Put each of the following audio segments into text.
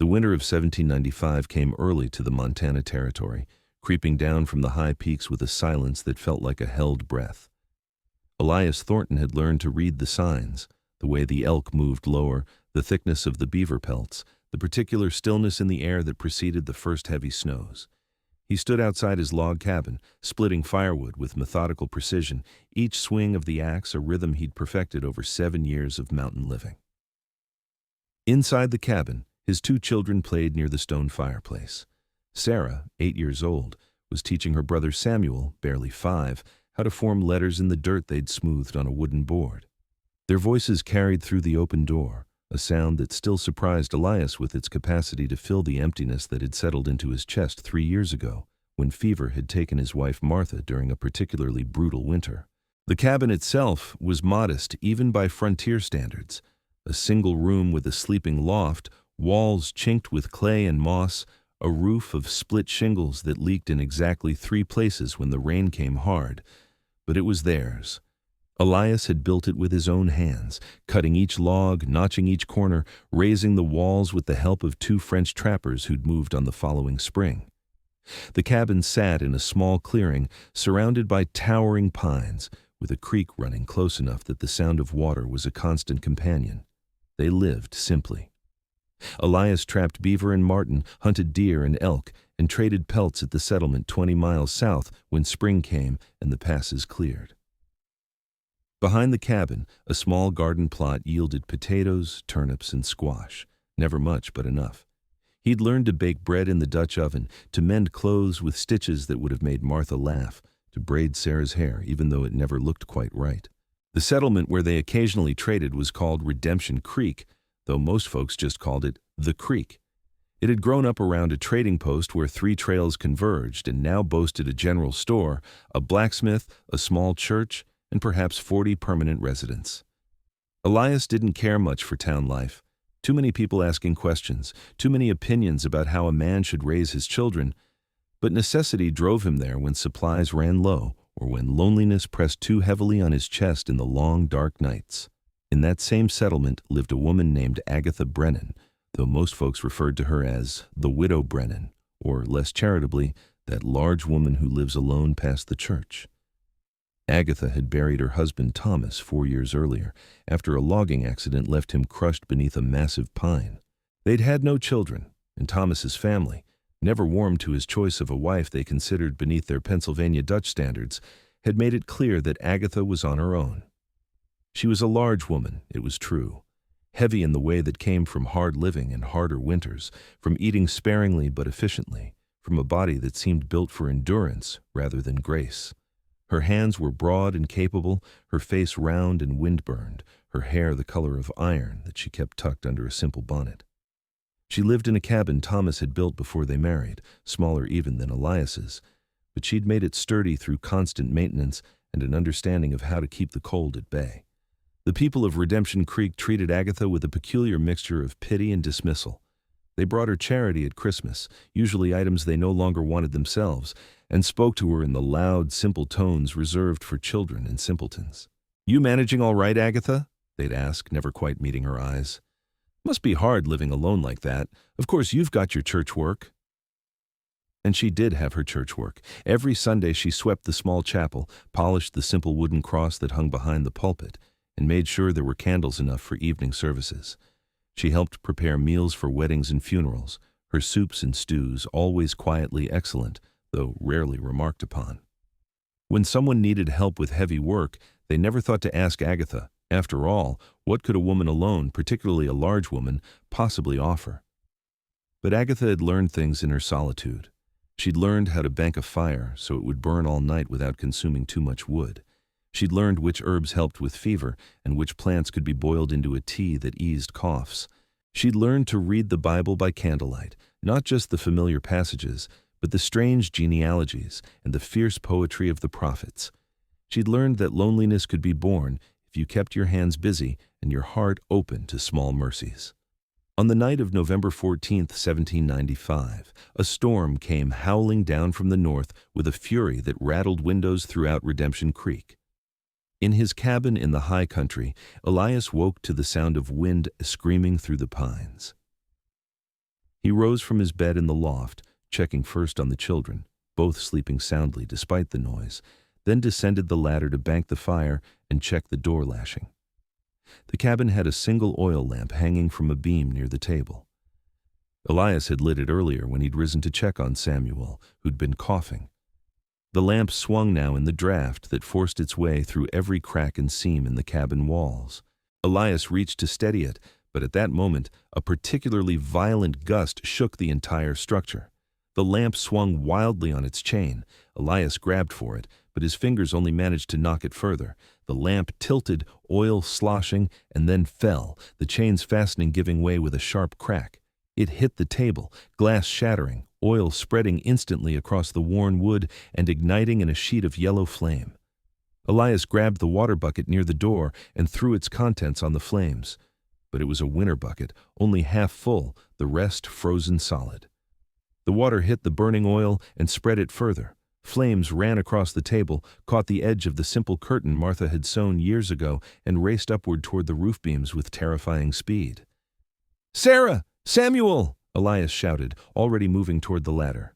The winter of 1795 came early to the Montana Territory, creeping down from the high peaks with a silence that felt like a held breath. Elias Thornton had learned to read the signs, the way the elk moved lower, the thickness of the beaver pelts, the particular stillness in the air that preceded the first heavy snows. He stood outside his log cabin, splitting firewood with methodical precision, each swing of the axe a rhythm he'd perfected over 7 years of mountain living. Inside the cabin, his 2 children played near the stone fireplace. Sarah, 8 years old, was teaching her brother Samuel, barely 5, how to form letters in the dirt they'd smoothed on a wooden board. Their voices carried through the open door, a sound that still surprised Elias with its capacity to fill the emptiness that had settled into his chest 3 years ago, when fever had taken his wife Martha during a particularly brutal winter. The cabin itself was modest even by frontier standards. A single room with a sleeping loft, walls chinked with clay and moss, a roof of split shingles that leaked in exactly 3 places when the rain came hard. But it was theirs. Elias had built it with his own hands, cutting each log, notching each corner, raising the walls with the help of 2 French trappers who'd moved on the following spring. The cabin sat in a small clearing, surrounded by towering pines, with a creek running close enough that the sound of water was a constant companion. They lived simply. Elias trapped beaver and marten, hunted deer and elk, and traded pelts at the settlement 20 miles south when spring came and the passes cleared. Behind the cabin, a small garden plot yielded potatoes, turnips, and squash. Never much, but enough. He'd learned to bake bread in the Dutch oven, to mend clothes with stitches that would have made Martha laugh, to braid Sarah's hair, even though it never looked quite right. The settlement where they occasionally traded was called Redemption Creek, though most folks just called it the Creek. It had grown up around a trading post where 3 trails converged and now boasted a general store, a blacksmith, a small church, and perhaps 40 permanent residents. Elias didn't care much for town life. Too many people asking questions, too many opinions about how a man should raise his children. But necessity drove him there when supplies ran low or when loneliness pressed too heavily on his chest in the long, dark nights. In that same settlement lived a woman named Agatha Brennan, though most folks referred to her as the Widow Brennan, or less charitably, that large woman who lives alone past the church. Agatha had buried her husband Thomas 4 years earlier, after a logging accident left him crushed beneath a massive pine. They'd had no children, and Thomas's family, never warmed to his choice of a wife they considered beneath their Pennsylvania Dutch standards, had made it clear that Agatha was on her own. She was a large woman, it was true, heavy in the way that came from hard living and harder winters, from eating sparingly but efficiently, from a body that seemed built for endurance rather than grace. Her hands were broad and capable, her face round and wind-burned, her hair the color of iron that she kept tucked under a simple bonnet. She lived in a cabin Thomas had built before they married, smaller even than Elias's, but she'd made it sturdy through constant maintenance and an understanding of how to keep the cold at bay. The people of Redemption Creek treated Agatha with a peculiar mixture of pity and dismissal. They brought her charity at Christmas, usually items they no longer wanted themselves, and spoke to her in the loud, simple tones reserved for children and simpletons. "You managing all right, Agatha?" they'd ask, never quite meeting her eyes. "Must be hard living alone like that. Of course you've got your church work." And she did have her church work. Every Sunday she swept the small chapel, polished the simple wooden cross that hung behind the pulpit, and made sure there were candles enough for evening services. She helped prepare meals for weddings and funerals, her soups and stews always quietly excellent, though rarely remarked upon. When someone needed help with heavy work, they never thought to ask Agatha. After all, what could a woman alone, particularly a large woman, possibly offer? But Agatha had learned things in her solitude. She'd learned how to bank a fire so it would burn all night without consuming too much wood. She'd learned which herbs helped with fever and which plants could be boiled into a tea that eased coughs. She'd learned to read the Bible by candlelight, not just the familiar passages, but the strange genealogies and the fierce poetry of the prophets. She'd learned that loneliness could be borne if you kept your hands busy and your heart open to small mercies. On the night of November 14th, 1795, a storm came howling down from the north with a fury that rattled windows throughout Redemption Creek. In his cabin in the high country, Elias woke to the sound of wind screaming through the pines. rose from his bed in the loft, checking first on the children, both sleeping soundly despite the noise, then descended the ladder to bank the fire and check the door lashing. The cabin had a single oil lamp hanging from a beam near the table. Elias had lit it earlier when he'd risen to check on Samuel, who'd been coughing. The lamp swung now in the draft that forced its way through every crack and seam in the cabin walls. Elias reached to steady it, but at that moment, a particularly violent gust shook the entire structure. The lamp swung wildly on its chain. Elias grabbed for it, but his fingers only managed to knock it further. The lamp tilted, oil sloshing, and then fell, the chain's fastening giving way with a sharp crack. It hit the table, glass shattering, oil spreading instantly across the worn wood and igniting in a sheet of yellow flame. Elias grabbed the water bucket near the door and threw its contents on the flames. But it was a winter bucket, only half full, the rest frozen solid. The water hit the burning oil and spread it further. Flames ran across the table, caught the edge of the simple curtain Martha had sewn years ago, and raced upward toward the roof beams with terrifying speed. "Sarah! Samuel!" Elias shouted, already moving toward the ladder.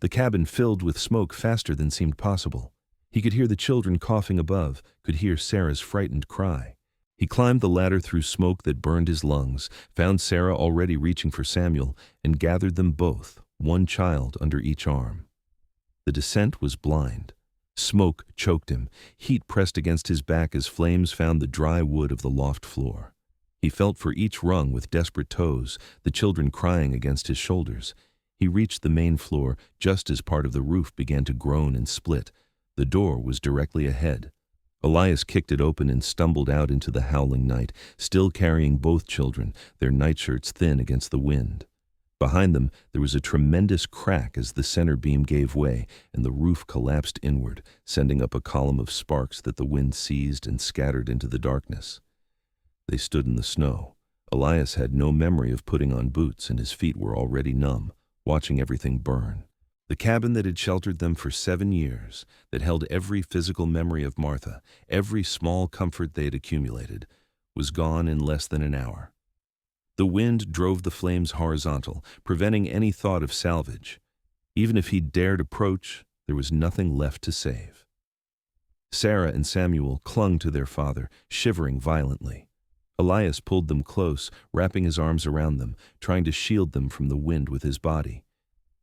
The cabin filled with smoke faster than seemed possible. He could hear the children coughing above, could hear Sarah's frightened cry. He climbed the ladder through smoke that burned his lungs, found Sarah already reaching for Samuel, and gathered them both, one child under each arm. The descent was blind. Smoke choked him. Heat pressed against his back as flames found the dry wood of the loft floor. He felt for each rung with desperate toes, the children crying against his shoulders. He reached the main floor just as part of the roof began to groan and split. The door was directly ahead. Elias kicked it open and stumbled out into the howling night, still carrying both children, their nightshirts thin against the wind. Behind them, there was a tremendous crack as the center beam gave way and the roof collapsed inward, sending up a column of sparks that the wind seized and scattered into the darkness. They stood in the snow. Elias had no memory of putting on boots, and his feet were already numb, watching everything burn. The cabin that had sheltered them for 7 years, that held every physical memory of Martha, every small comfort they had accumulated, was gone in less than an hour. The wind drove the flames horizontal, preventing any thought of salvage. Even if he dared approach, there was nothing left to save. Sarah and Samuel clung to their father, shivering violently. Elias pulled them close, wrapping his arms around them, trying to shield them from the wind with his body.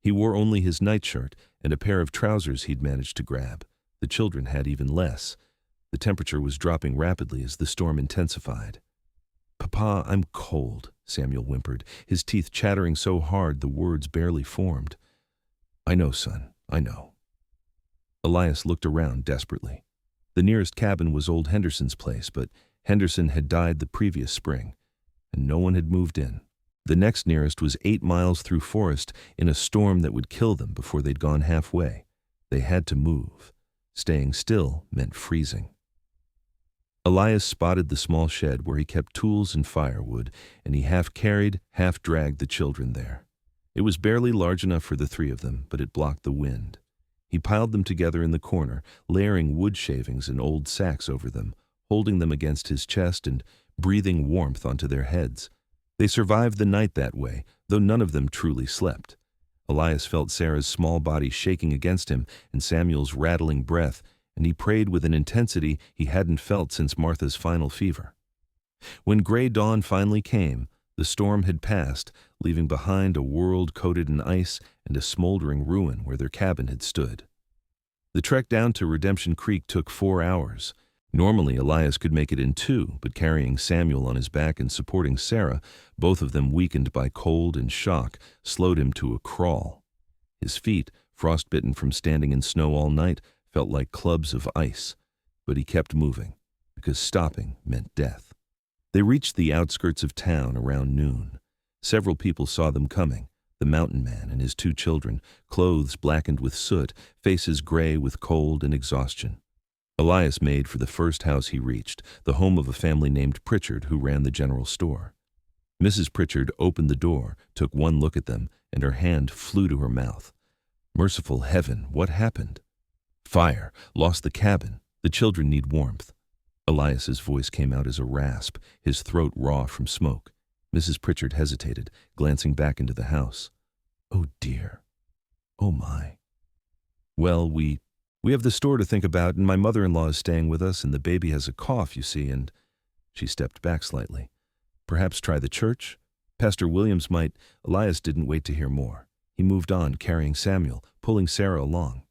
He wore only his nightshirt and a pair of trousers he'd managed to grab. The children had even less. The temperature was dropping rapidly as the storm intensified. "Papa, I'm cold," Samuel whimpered, his teeth chattering so hard the words barely formed. "I know, son, I know." Elias looked around desperately. The nearest cabin was old Henderson's place, but Henderson had died the previous spring, and no one had moved in. The next nearest was 8 miles through forest in a storm that would kill them before they'd gone halfway. They had to move. Staying still meant freezing. Elias spotted the small shed where he kept tools and firewood, and he half carried, half dragged the children there. It was barely large enough for the 3 of them, but it blocked the wind. He piled them together in the corner, layering wood shavings and old sacks over them, holding them against his chest and breathing warmth onto their heads. They survived the night that way, though none of them truly slept. Elias felt Sarah's small body shaking against him and Samuel's rattling breath, and he prayed with an intensity he hadn't felt since Martha's final fever. When gray dawn finally came, the storm had passed, leaving behind a world coated in ice and a smoldering ruin where their cabin had stood. The trek down to Redemption Creek took 4 hours. Normally, Elias could make it in 2, but carrying Samuel on his back and supporting Sarah, both of them weakened by cold and shock, slowed him to a crawl. His feet, frostbitten from standing in snow all night, felt like clubs of ice, but he kept moving, because stopping meant death. They reached the outskirts of town around noon. Several people saw them coming, the mountain man and his 2 children, clothes blackened with soot, faces gray with cold and exhaustion. Elias made for the first house he reached, the home of a family named Pritchard who ran the general store. Mrs. Pritchard opened the door, took one look at them, and her hand flew to her mouth. Merciful heaven, what happened? Fire, lost the cabin, the children need warmth. Elias's voice came out as a rasp, his throat raw from smoke. Mrs. Pritchard hesitated, glancing back into the house. Oh dear. Oh my. Well, we have the store to think about, and my mother-in-law is staying with us, and the baby has a cough, you see, and she stepped back slightly. Perhaps try the church? Pastor Williams might. Elias didn't wait to hear more. He moved on, carrying Samuel, pulling Sarah along.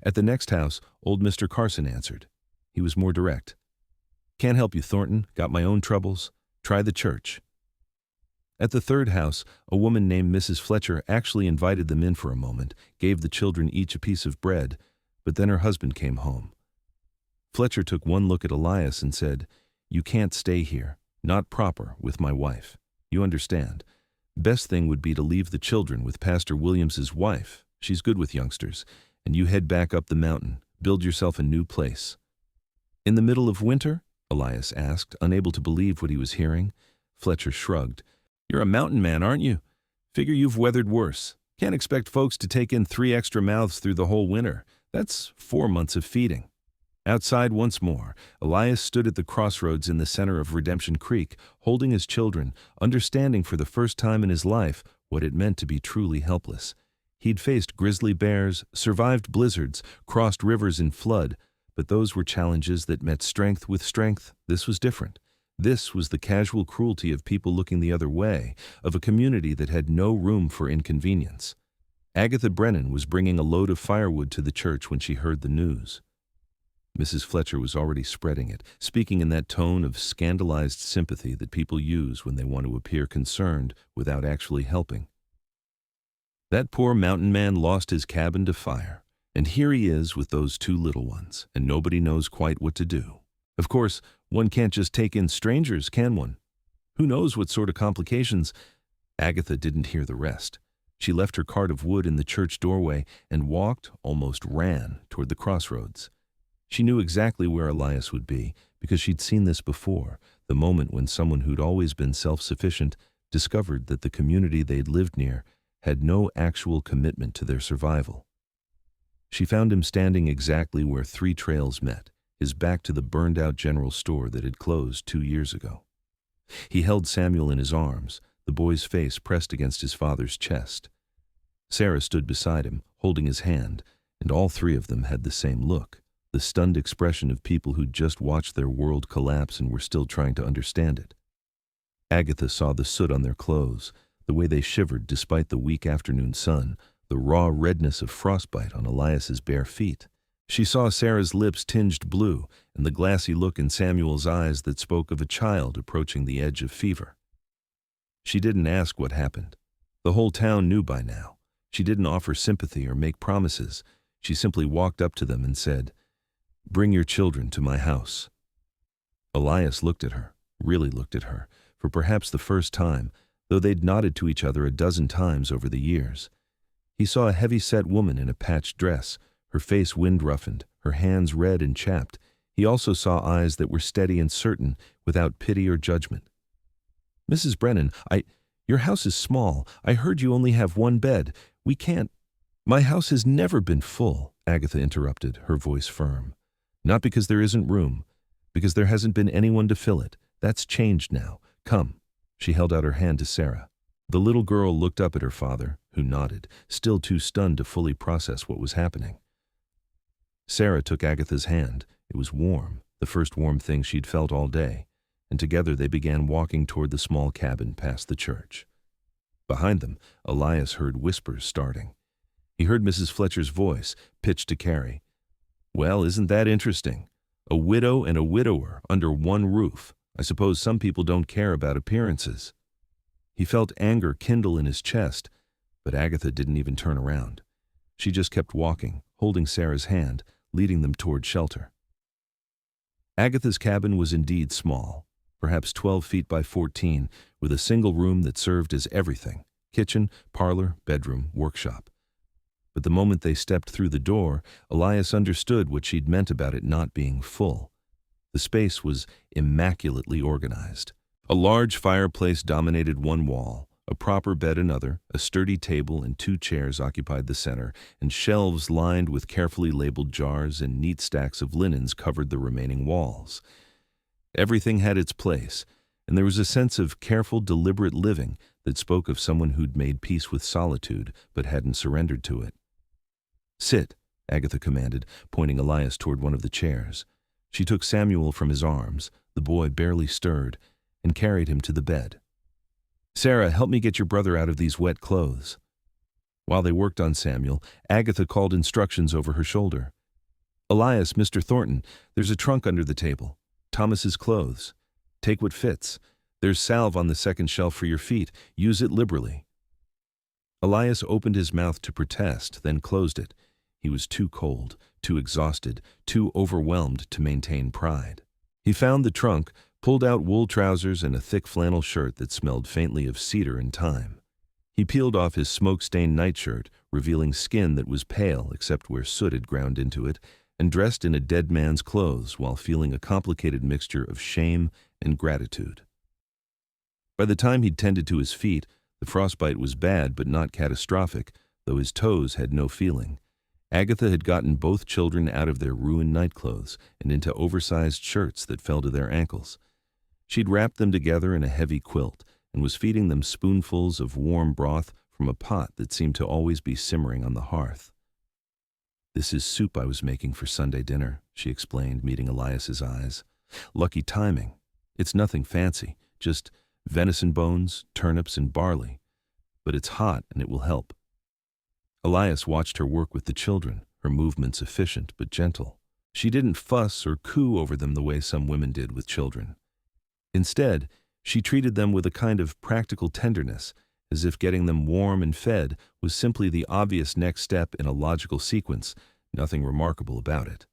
At the next house, old Mr. Carson answered. He was more direct. Can't help you, Thornton. Got my own troubles. Try the church. At the third house, a woman named Mrs. Fletcher actually invited them in for a moment, gave the children each a piece of bread, but then her husband came home. Fletcher took one look at Elias and said, You can't stay here. Not proper, with my wife. You understand. Best thing would be to leave the children with Pastor Williams's wife. She's good with youngsters. And you head back up the mountain. Build yourself a new place. In the middle of winter? Elias asked, unable to believe what he was hearing. Fletcher shrugged. You're a mountain man, aren't you? Figure you've weathered worse. Can't expect folks to take in 3 extra mouths through the whole winter. That's 4 months of feeding. Outside once more, Elias stood at the crossroads in the center of Redemption Creek, holding his children, understanding for the first time in his life what it meant to be truly helpless. He'd faced grizzly bears, survived blizzards, crossed rivers in flood, but those were challenges that met strength with strength. This was different. This was the casual cruelty of people looking the other way, of a community that had no room for inconvenience. Agatha Brennan was bringing a load of firewood to the church when she heard the news. Mrs. Fletcher was already spreading it, speaking in that tone of scandalized sympathy that people use when they want to appear concerned without actually helping. That poor mountain man lost his cabin to fire, and here he is with those 2 little ones, and nobody knows quite what to do. Of course, one can't just take in strangers, can one? Who knows what sort of complications? Agatha didn't hear the rest. She left her cart of wood in the church doorway and walked, almost ran, toward the crossroads. She knew exactly where Elias would be, because she'd seen this before, the moment when someone who'd always been self-sufficient discovered that the community they'd lived near had no actual commitment to their survival. She found him standing exactly where 3 trails met, his back to the burned-out general store that had closed 2 years ago. He held Samuel in his arms, the boy's face pressed against his father's chest. Sarah stood beside him, holding his hand, and all 3 of them had the same look. The stunned expression of people who'd just watched their world collapse and were still trying to understand it. Agatha saw the soot on their clothes, the way they shivered despite the weak afternoon sun, the raw redness of frostbite on Elias's bare feet. She saw Sarah's lips tinged blue and the glassy look in Samuel's eyes that spoke of a child approaching the edge of fever. She didn't ask what happened. The whole town knew by now. She didn't offer sympathy or make promises. She simply walked up to them and said, Bring your children to my house. Elias looked at her, really looked at her, for perhaps the first time, though they'd nodded to each other a dozen times over the years. He saw a heavy-set woman in a patched dress, her face wind-roughened, her hands red and chapped. He also saw eyes that were steady and certain, without pity or judgment. Mrs. Brennan, your house is small. I heard you only have 1 bed. We can't. My house has never been full, Agatha interrupted, her voice firm. Not because there isn't room, because there hasn't been anyone to fill it. That's changed now. Come. She held out her hand to Sarah. The little girl looked up at her father, who nodded, still too stunned to fully process what was happening. Sarah took Agatha's hand. It was warm, the first warm thing she'd felt all day, and together they began walking toward the small cabin past the church. Behind them, Elias heard whispers starting. He heard Mrs. Fletcher's voice, pitched to Carrie. Well, isn't that interesting? A widow and a widower under one roof. I suppose some people don't care about appearances. He felt anger kindle in his chest, but Agatha didn't even turn around. She just kept walking, holding Sarah's hand, leading them toward shelter. Agatha's cabin was indeed small, perhaps 12 feet by 14, with a single room that served as everything: kitchen, parlor, bedroom, workshop. But the moment they stepped through the door, Elias understood what she'd meant about it not being full. The space was immaculately organized. A large fireplace dominated one wall, a proper bed another, a sturdy table and 2 chairs occupied the center, and shelves lined with carefully labeled jars and neat stacks of linens covered the remaining walls. Everything had its place, and there was a sense of careful, deliberate living that spoke of someone who'd made peace with solitude but hadn't surrendered to it. "Sit," Agatha commanded, pointing Elias toward one of the chairs. She took Samuel from his arms, the boy barely stirred, and carried him to the bed. "Sarah, help me get your brother out of these wet clothes." While they worked on Samuel, Agatha called instructions over her shoulder. "Elias, Mr. Thornton, there's a trunk under the table. Thomas's clothes. Take what fits. There's salve on the second shelf for your feet. Use it liberally." Elias opened his mouth to protest, then closed it. He was too cold, too exhausted, too overwhelmed to maintain pride. He found the trunk, pulled out wool trousers and a thick flannel shirt that smelled faintly of cedar and thyme. He peeled off his smoke-stained nightshirt, revealing skin that was pale except where soot had ground into it, and dressed in a dead man's clothes while feeling a complicated mixture of shame and gratitude. By the time he'd tended to his feet, the frostbite was bad but not catastrophic, though his toes had no feeling. Agatha had gotten both children out of their ruined nightclothes and into oversized shirts that fell to their ankles. She'd wrapped them together in a heavy quilt and was feeding them spoonfuls of warm broth from a pot that seemed to always be simmering on the hearth. "This is soup I was making for Sunday dinner," she explained, meeting Elias's eyes. "Lucky timing. It's nothing fancy, just venison bones, turnips, and barley. But it's hot and it will help." Elias watched her work with the children, her movements efficient but gentle. She didn't fuss or coo over them the way some women did with children. Instead, she treated them with a kind of practical tenderness, as if getting them warm and fed was simply the obvious next step in a logical sequence, nothing remarkable about it.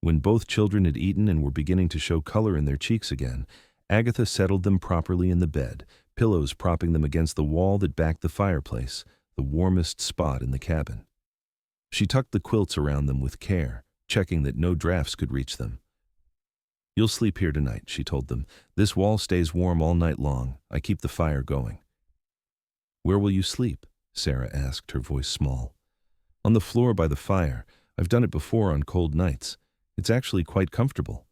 When both children had eaten and were beginning to show color in their cheeks again, Agatha settled them properly in the bed, pillows propping them against the wall that backed the fireplace, the warmest spot in the cabin. She tucked the quilts around them with care, checking that no drafts could reach them. "You'll sleep here tonight," she told them. "This wall stays warm all night long. I keep the fire going." "Where will you sleep?" Sarah asked, her voice small. "On the floor by the fire. I've done it before on cold nights. It's actually quite comfortable."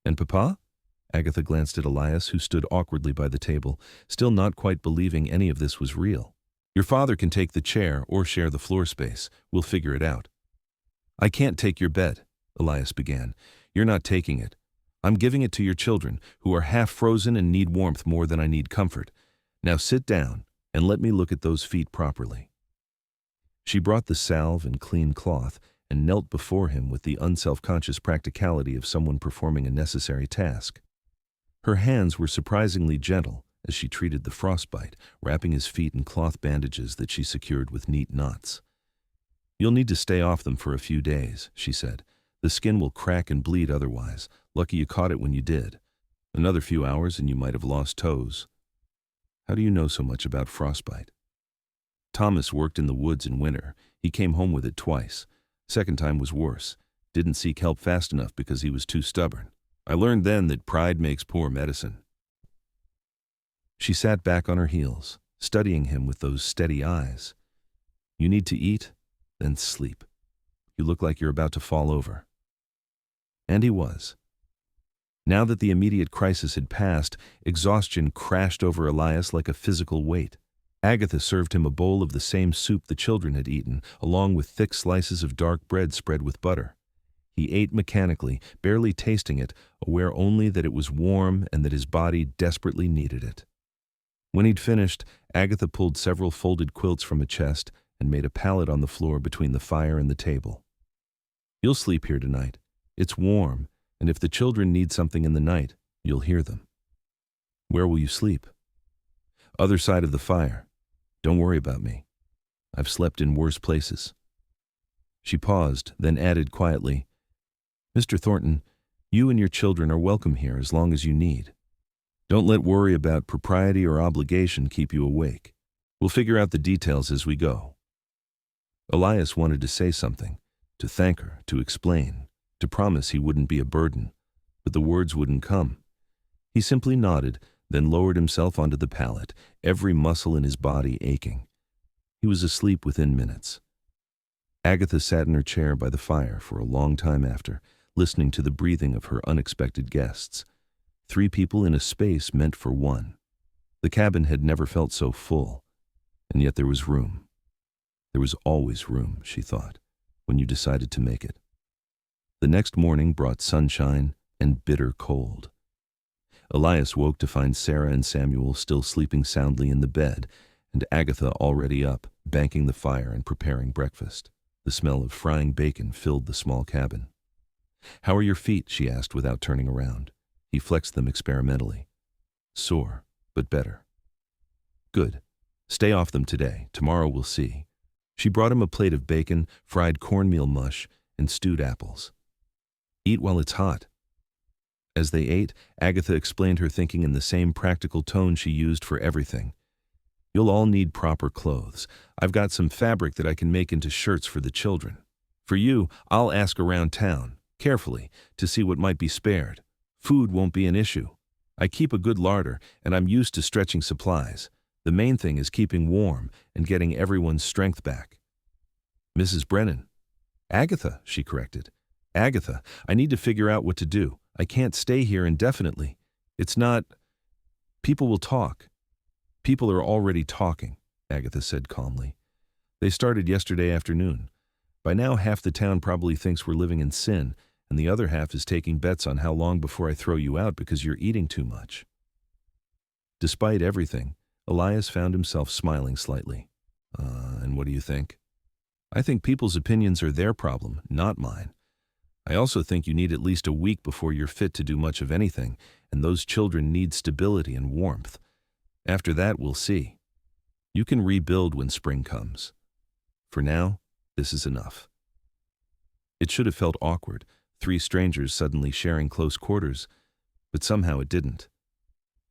"And Papa?" Agatha glanced at Elias, who stood awkwardly by the table, still not quite believing any of this was real. "Your father can take the chair or share the floor space. We'll figure it out." "I can't take your bed," Elias began. "You're not taking it. I'm giving it to your children, who are half frozen and need warmth more than I need comfort. Now sit down and let me look at those feet properly." She brought the salve and clean cloth and knelt before him with the unselfconscious practicality of someone performing a necessary task. Her hands were surprisingly gentle as she treated the frostbite, wrapping his feet in cloth bandages that she secured with neat knots. "You'll need to stay off them for a few days," she said. "The skin will crack and bleed otherwise. Lucky you caught it when you did. Another few hours and you might have lost toes." "How do you know so much about frostbite?" "Thomas worked in the woods in winter. He came home with it twice. Second time was worse. Didn't seek help fast enough because he was too stubborn. I learned then that pride makes poor medicine." She sat back on her heels, studying him with those steady eyes. "You need to eat, then sleep. You look like you're about to fall over." And he was. Now that the immediate crisis had passed, exhaustion crashed over Elias like a physical weight. Agatha served him a bowl of the same soup the children had eaten, along with thick slices of dark bread spread with butter. He ate mechanically, barely tasting it, aware only that it was warm and that his body desperately needed it. When he'd finished, Agatha pulled several folded quilts from a chest and made a pallet on the floor between the fire and the table. "You'll sleep here tonight. It's warm, and if the children need something in the night, you'll hear them." "Where will you sleep?" "Other side of the fire. Don't worry about me. I've slept in worse places." She paused, then added quietly, "Mr. Thornton, you and your children are welcome here as long as you need. Don't let worry about propriety or obligation keep you awake. We'll figure out the details as we go." Elias wanted to say something, to thank her, to explain, to promise he wouldn't be a burden, but the words wouldn't come. He simply nodded, then lowered himself onto the pallet, every muscle in his body aching. He was asleep within minutes. Agatha sat in her chair by the fire for a long time after, listening to the breathing of her unexpected guests. 3 people in a space meant for one. The cabin had never felt so full, and yet there was room. There was always room, she thought, when you decided to make it. The next morning brought sunshine and bitter cold. Elias woke to find Sarah and Samuel still sleeping soundly in the bed, and Agatha already up, banking the fire and preparing breakfast. The smell of frying bacon filled the small cabin. "How are your feet?" she asked without turning around. He flexed them experimentally. "Sore, but better." "Good. Stay off them today. Tomorrow we'll see." She brought him a plate of bacon, fried cornmeal mush, and stewed apples. "Eat while it's hot." As they ate, Agatha explained her thinking in the same practical tone she used for everything. "You'll all need proper clothes. I've got some fabric that I can make into shirts for the children. For you, I'll ask around town, carefully, to see what might be spared. Food won't be an issue. I keep a good larder, and I'm used to stretching supplies. The main thing is keeping warm and getting everyone's strength back." "Mrs. Brennan." "Agatha," she corrected. "Agatha, I need to figure out what to do. I can't stay here indefinitely. It's not... People will talk." "People are already talking," Agatha said calmly. "They started yesterday afternoon. By now half the town probably thinks we're living in sin, and the other half is taking bets on how long before I throw you out because you're eating too much." Despite everything, Elias found himself smiling slightly. And what do you think?" "I think people's opinions are their problem, not mine. I also think you need at least a week before you're fit to do much of anything, and those children need stability and warmth. After that, we'll see. You can rebuild when spring comes. For now, this is enough." It should have felt awkward, 3 strangers suddenly sharing close quarters, but somehow it didn't.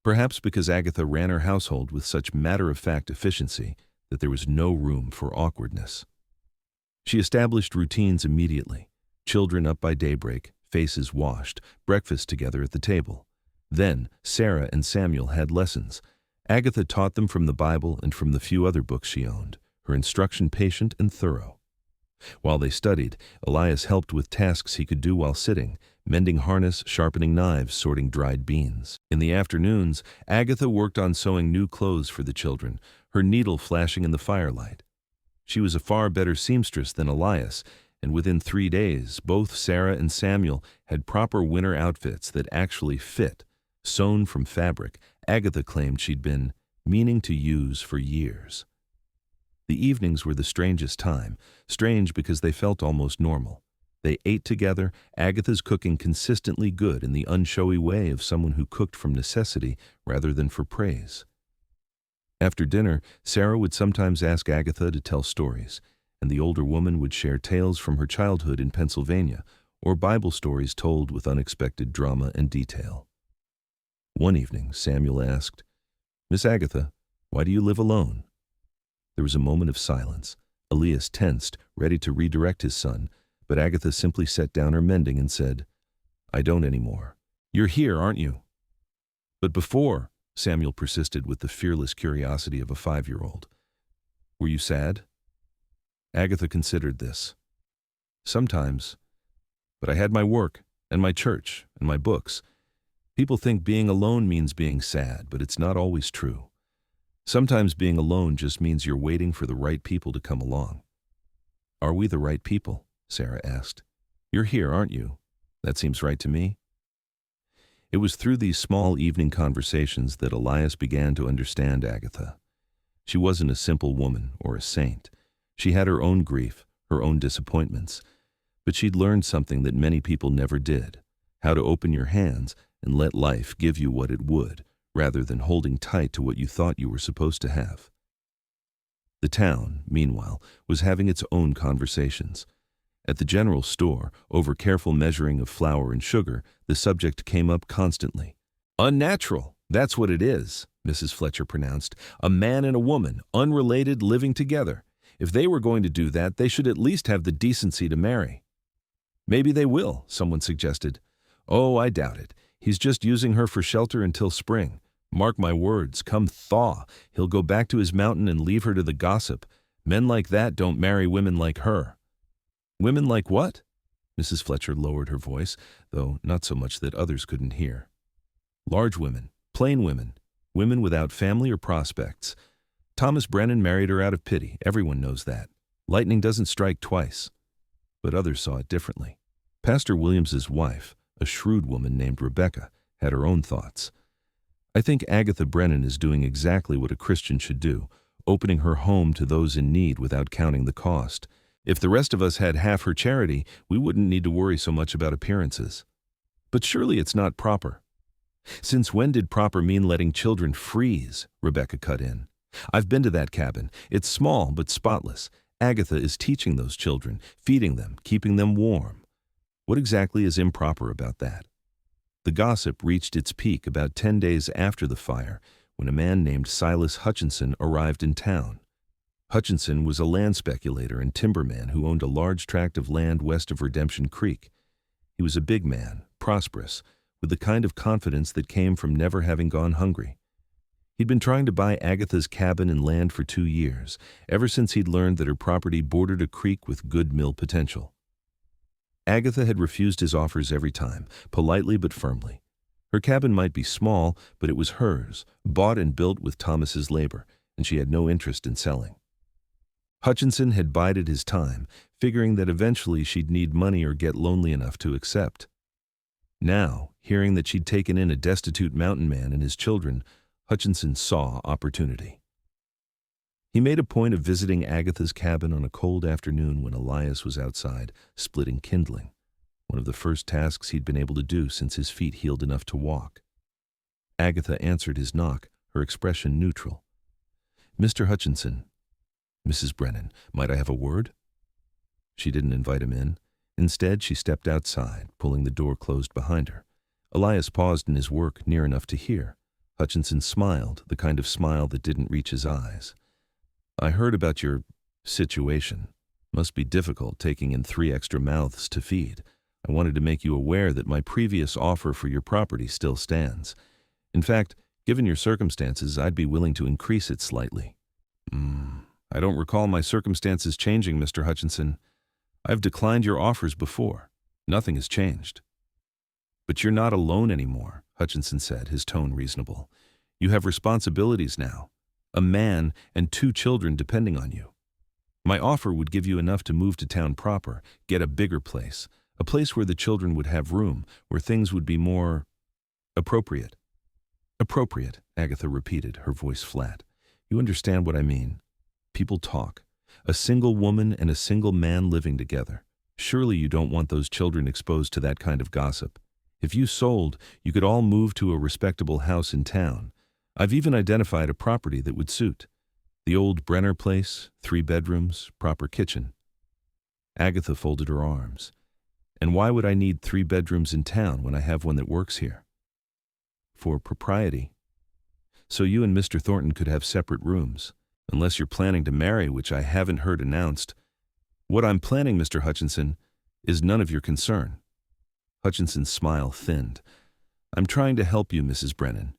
Perhaps because Agatha ran her household with such matter-of-fact efficiency that there was no room for awkwardness. She established routines immediately. Children up by daybreak, faces washed, breakfast together at the table. Then Sarah and Samuel had lessons. Agatha taught them from the Bible and from the few other books she owned, her instruction patient and thorough. While they studied, Elias helped with tasks he could do while sitting, mending harness, sharpening knives, sorting dried beans. In the afternoons, Agatha worked on sewing new clothes for the children, her needle flashing in the firelight. She was a far better seamstress than Elias, and within 3 days, both Sarah and Samuel had proper winter outfits that actually fit, sewn from fabric Agatha claimed she'd been meaning to use for years. The evenings were the strangest time, strange because they felt almost normal. They ate together, Agatha's cooking consistently good in the unshowy way of someone who cooked from necessity rather than for praise. After dinner, Sarah would sometimes ask Agatha to tell stories, and the older woman would share tales from her childhood in Pennsylvania, or Bible stories told with unexpected drama and detail. One evening, Samuel asked, "Miss Agatha, why do you live alone?" There was a moment of silence. Elias tensed, ready to redirect his son, but Agatha simply set down her mending and said, "I don't anymore. You're here, aren't you?" "But before," Samuel persisted with the fearless curiosity of a 5-year-old. "Were you sad?" Agatha considered this. "Sometimes. But I had my work, and my church, and my books. People think being alone means being sad, but it's not always true. Sometimes being alone just means you're waiting for the right people to come along." "Are we the right people?" Sarah asked. "You're here, aren't you? That seems right to me." It was through these small evening conversations that Elias began to understand Agatha. She wasn't a simple woman or a saint. She had her own grief, her own disappointments, but she'd learned something that many people never did: how to open your hands and let life give you what it would, rather than holding tight to what you thought you were supposed to have. The town, meanwhile, was having its own conversations. At the general store, over careful measuring of flour and sugar, the subject came up constantly. "Unnatural, that's what it is," Mrs. Fletcher pronounced. "A man and a woman, unrelated, living together. If they were going to do that, they should at least have the decency to marry." "Maybe they will," someone suggested. "Oh, I doubt it. He's just using her for shelter until spring. Mark my words, come thaw, he'll go back to his mountain and leave her to the gossip. Men like that don't marry women like her." "Women like what?" Mrs. Fletcher lowered her voice, though not so much that others couldn't hear. Large women, plain women, women without family or prospects. Thomas Brennan married her out of pity. Everyone knows that. Lightning doesn't strike twice. But others saw it differently. Pastor Williams's wife, a shrewd woman named Rebecca, had her own thoughts. I think Agatha Brennan is doing exactly what a Christian should do, opening her home to those in need without counting the cost. If the rest of us had half her charity, we wouldn't need to worry so much about appearances. But surely it's not proper. Since when did proper mean letting children freeze? Rebecca cut in. I've been to that cabin. It's small but spotless. Agatha is teaching those children, feeding them, keeping them warm. What exactly is improper about that? The gossip reached its peak about 10 days after the fire, when a man named Silas Hutchinson arrived in town. Hutchinson was a land speculator and timberman who owned a large tract of land west of Redemption Creek. He was a big man, prosperous, with the kind of confidence that came from never having gone hungry. He'd been trying to buy Agatha's cabin and land for 2 years, ever since he'd learned that her property bordered a creek with good mill potential. Agatha had refused his offers every time, politely but firmly. Her cabin might be small, but it was hers, bought and built with Thomas's labor, and she had no interest in selling. Hutchinson had bided his time, figuring that eventually she'd need money or get lonely enough to accept. Now, hearing that she'd taken in a destitute mountain man and his children, Hutchinson saw opportunity. He made a point of visiting Agatha's cabin on a cold afternoon when Elias was outside, splitting kindling, one of the first tasks he'd been able to do since his feet healed enough to walk. Agatha answered his knock, her expression neutral. "Mr. Hutchinson." "Mrs. Brennan, might I have a word?" She didn't invite him in. Instead, she stepped outside, pulling the door closed behind her. Elias paused in his work near enough to hear. Hutchinson smiled, the kind of smile that didn't reach his eyes. "I heard about your situation. Must be difficult taking in 3 extra mouths to feed. I wanted to make you aware that my previous offer for your property still stands. In fact, given your circumstances, I'd be willing to increase it slightly." I don't recall my circumstances changing, Mr. Hutchinson. I've declined your offers before. Nothing has changed." "But you're not alone anymore," Hutchinson said, his tone reasonable. "You have responsibilities now. A man and 2 children depending on you. My offer would give you enough to move to town proper, get a bigger place, a place where the children would have room, where things would be more appropriate." "Appropriate," Agatha repeated, her voice flat. "You understand what I mean. People talk. A single woman and a single man living together. Surely you don't want those children exposed to that kind of gossip. If you sold, you could all move to a respectable house in town. I've even identified a property that would suit. The old Brenner place, 3 bedrooms, proper kitchen." Agatha folded her arms. "And why would I need 3 bedrooms in town when I have one that works here?" "For propriety. So you and Mr. Thornton could have separate rooms. Unless you're planning to marry, which I haven't heard announced. What I'm planning, Mr. Hutchinson, is none of your concern." Hutchinson's smile thinned. "I'm trying to help you, Mrs. Brennan.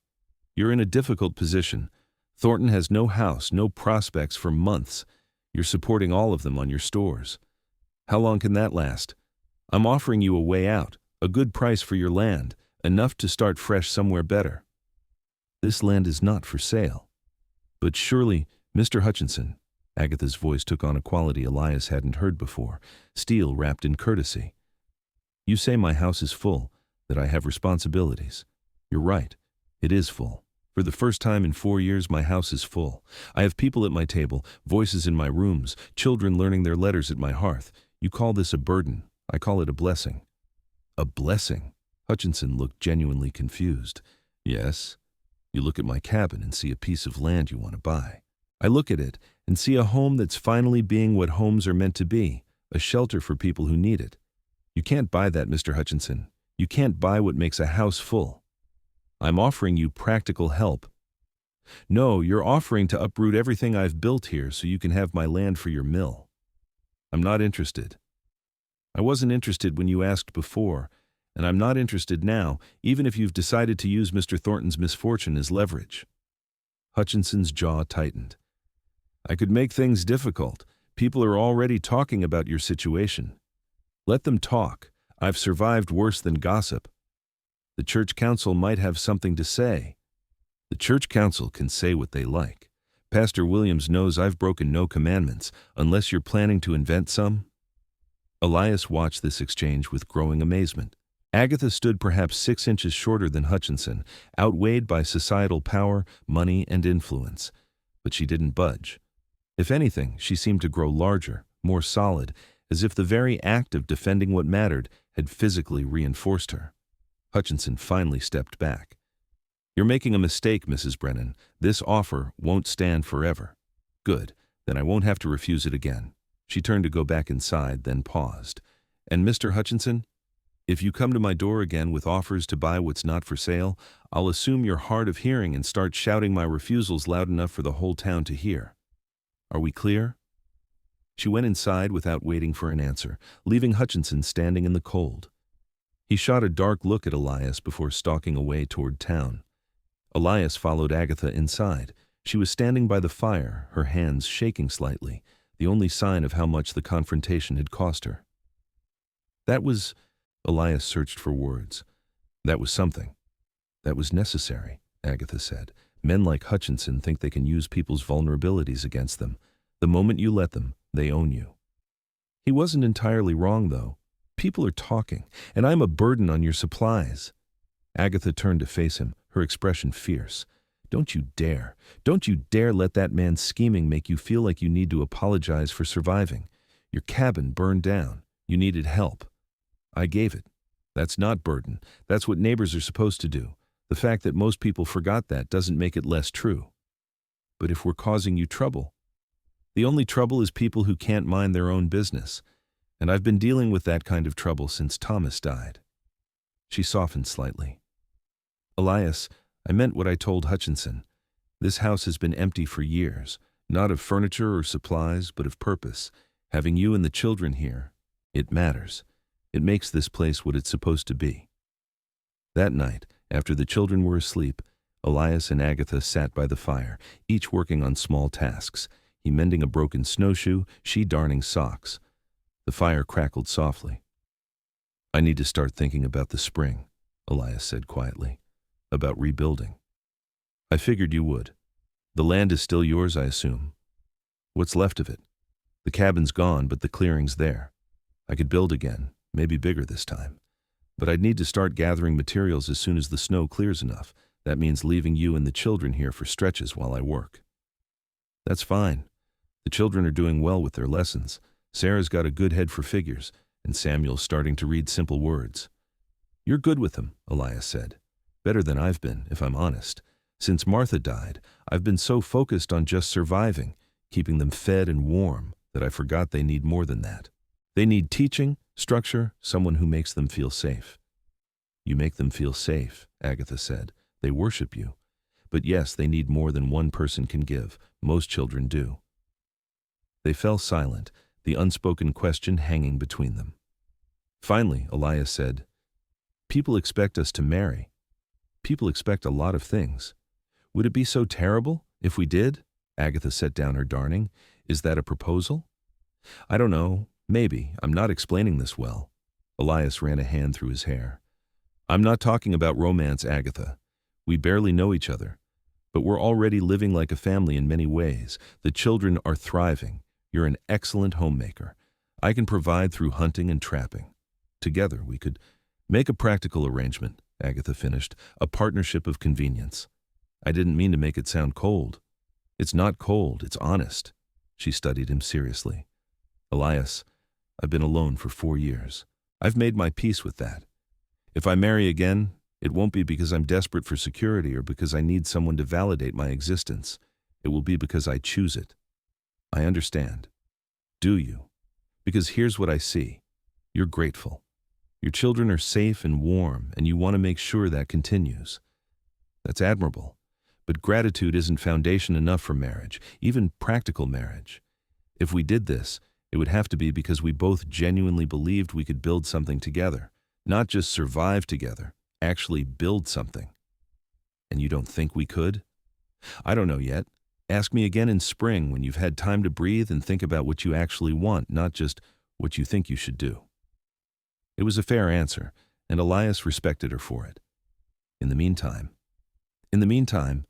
You're in a difficult position. Thornton has no house, no prospects for months. You're supporting all of them on your stores. How long can that last? I'm offering you a way out, a good price for your land, enough to start fresh somewhere better." "This land is not for sale." "But surely, Mr. Hutchinson," Agatha's voice took on a quality Elias hadn't heard before, steel wrapped in courtesy. "You say my house is full, that I have responsibilities. You're right, it is full. For the first time in 4 years, my house is full. I have people at my table, voices in my rooms, children learning their letters at my hearth. You call this a burden. I call it a blessing." "A blessing?" Hutchinson looked genuinely confused. "Yes. You look at my cabin and see a piece of land you want to buy. I look at it and see a home that's finally being what homes are meant to be, a shelter for people who need it. You can't buy that, Mr. Hutchinson. You can't buy what makes a house full. I'm offering you practical help. No, you're offering to uproot everything I've built here so you can have my land for your mill. I'm not interested. I wasn't interested when you asked before, and I'm not interested now, even if you've decided to use Mr. Thornton's misfortune as leverage." Hutchinson's jaw tightened. "I could make things difficult. People are already talking about your situation. Let them talk. I've survived worse than gossip." The church council might have something to say. The church council can say what they like. Pastor Williams knows I've broken no commandments, unless you're planning to invent some. Elias watched this exchange with growing amazement. Agatha stood perhaps 6 inches shorter than Hutchinson, outweighed by societal power, money, and influence. But she didn't budge. If anything, she seemed to grow larger, more solid, as if the very act of defending what mattered had physically reinforced her. Hutchinson finally stepped back. "You're making a mistake, Mrs. Brennan. This offer won't stand forever." "Good, then I won't have to refuse it again." She turned to go back inside, then paused. "And Mr. Hutchinson, if you come to my door again with offers to buy what's not for sale, I'll assume you're hard of hearing and start shouting my refusals loud enough for the whole town to hear. Are we clear?" She went inside without waiting for an answer, leaving Hutchinson standing in the cold. He shot a dark look at Elias before stalking away toward town. Elias followed Agatha inside. She was standing by the fire, her hands shaking slightly, the only sign of how much the confrontation had cost her. "That was—" Elias searched for words. "That was something. That was necessary," Agatha said. "Men like Hutchinson think they can use people's vulnerabilities against them. The moment you let them, they own you." He wasn't entirely wrong, though. "People are talking, and I'm a burden on your supplies." Agatha turned to face him, her expression fierce. Don't you dare let that man's scheming make you feel like you need to apologize for surviving. Your cabin burned down. You needed help. I gave it. That's not burden. That's what neighbors are supposed to do. The fact that most people forgot that doesn't make it less true. But if we're causing you trouble, the only trouble is people who can't mind their own business. And I've been dealing with that kind of trouble since Thomas died. She softened slightly. "Elias, I meant what I told Hutchinson. This house has been empty for years, not of furniture or supplies, but of purpose. Having you and the children here, it matters. It makes this place what it's supposed to be." That night, after the children were asleep, Elias and Agatha sat by the fire, each working on small tasks. He mending a broken snowshoe, she darning socks. The fire crackled softly. "I need to start thinking about the spring," Elias said quietly. "About rebuilding." "I figured you would. The land is still yours, I assume." "What's left of it? The cabin's gone, but the clearing's there. I could build again, maybe bigger this time. But I'd need to start gathering materials as soon as the snow clears enough. That means leaving you and the children here for stretches while I work." "That's fine. The children are doing well with their lessons. Sarah's got a good head for figures, and Samuel's starting to read simple words." "You're good with them," Elias said. "Better than I've been, if I'm honest. Since Martha died, I've been so focused on just surviving, keeping them fed and warm, that I forgot they need more than that. They need teaching, structure, someone who makes them feel safe." "You make them feel safe," Agatha said. "They worship you. But yes, they need more than one person can give. Most children do." They fell silent, the unspoken question hanging between them. Finally, Elias said, "People expect us to marry. People expect a lot of things. Would it be so terrible if we did?" Agatha set down her darning. "Is that a proposal?" "I don't know. Maybe. I'm not explaining this well." Elias ran a hand through his hair. "I'm not talking about romance, Agatha. We barely know each other. But we're already living like a family in many ways. The children are thriving. You're an excellent homemaker. I can provide through hunting and trapping. Together we could make a practical arrangement," Agatha finished, "a partnership of convenience. I didn't mean to make it sound cold." "It's not cold, it's honest." She studied him seriously. "Elias, I've been alone for 4 years. I've made my peace with that. If I marry again, it won't be because I'm desperate for security or because I need someone to validate my existence. It will be because I choose it." "I understand." "Do you?" "Because here's what I see. You're grateful. Your children are safe and warm, and you want to make sure that continues. That's admirable. But gratitude isn't foundation enough for marriage, even practical marriage. If we did this, it would have to be because we both genuinely believed we could build something together. Not just survive together, actually build something. And you don't think we could?" "I don't know yet. Ask me again in spring when you've had time to breathe and think about what you actually want, not just what you think you should do." It was a fair answer, and Elias respected her for it. In the meantime,